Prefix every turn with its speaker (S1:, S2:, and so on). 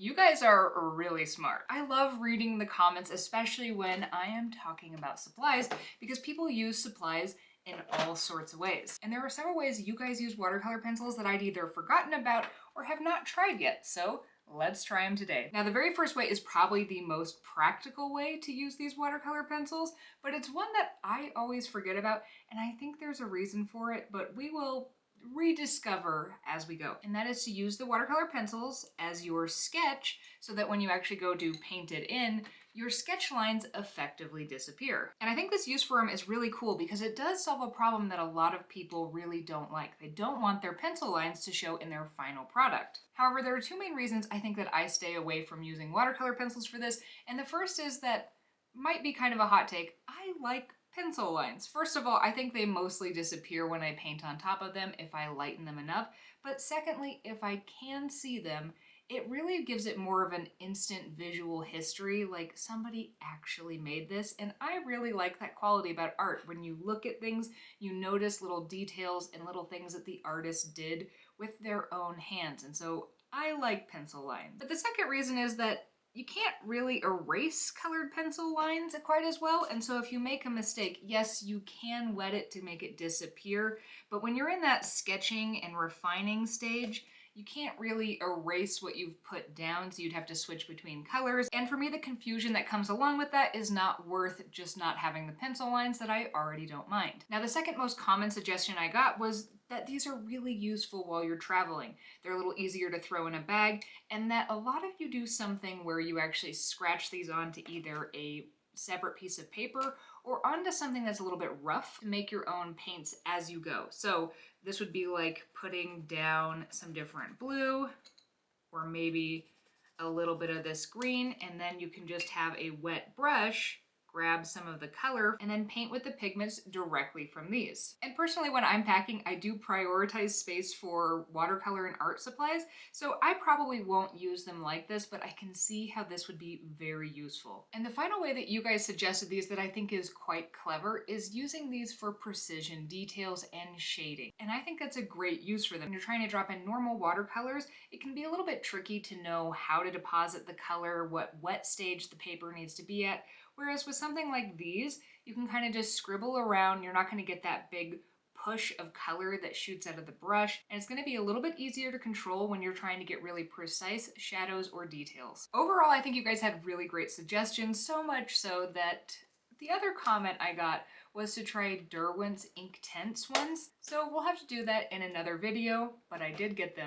S1: You guys are really smart. I love reading the comments, especially when I am talking about supplies, because people use supplies in all sorts of ways. And there are several ways you guys use watercolor pencils that I'd either forgotten about or have not tried yet. So let's try them today. Now, the very first way is probably the most practical way to use these watercolor pencils, but it's one that I always forget about, and I think there's a reason for it, but we will rediscover as we go. And that is to use the watercolor pencils as your sketch so that when you actually go to paint it in, your sketch lines effectively disappear. And I think this use for them is really cool because it does solve a problem that a lot of people really don't like. They don't want their pencil lines to show in their final product. However, there are two main reasons I think that I stay away from using watercolor pencils for this. And the first is that might be kind of a hot take. I like pencil lines. First of all, I think they mostly disappear when I paint on top of them if I lighten them enough. But secondly, if I can see them, it really gives it more of an instant visual history, like somebody actually made this. And I really like that quality about art. When you look at things, you notice little details and little things that the artist did with their own hands. And so I like pencil lines. But the second reason is that you can't really erase colored pencil lines quite as well. And so if you make a mistake, yes, you can wet it to make it disappear. But when you're in that sketching and refining stage, you can't really erase what you've put down, so you'd have to switch between colors. And for me, the confusion that comes along with that is not worth just not having the pencil lines that I already don't mind. Now, the second most common suggestion I got was that these are really useful while you're traveling. They're a little easier to throw in a bag, and that a lot of you do something where you actually scratch these onto either a separate piece of paper or onto something that's a little bit rough to make your own paints as you go. So this would be like putting down some different blue or maybe a little bit of this green, and then you can just have a wet brush grab some of the color and then paint with the pigments directly from these. And personally, when I'm packing, I do prioritize space for watercolor and art supplies, so I probably won't use them like this, but I can see how this would be very useful. And the final way that you guys suggested these that I think is quite clever is using these for precision details and shading. And I think that's a great use for them. When you're trying to drop in normal watercolors, it can be a little bit tricky to know how to deposit the color, what wet stage the paper needs to be at. Whereas with something like these, you can kind of just scribble around. You're not going to get that big push of color that shoots out of the brush, and it's going to be a little bit easier to control when you're trying to get really precise shadows or details. Overall, I think you guys had really great suggestions, so much so that the other comment I got was to try Derwent's Inktense ones. So we'll have to do that in another video, but I did get them.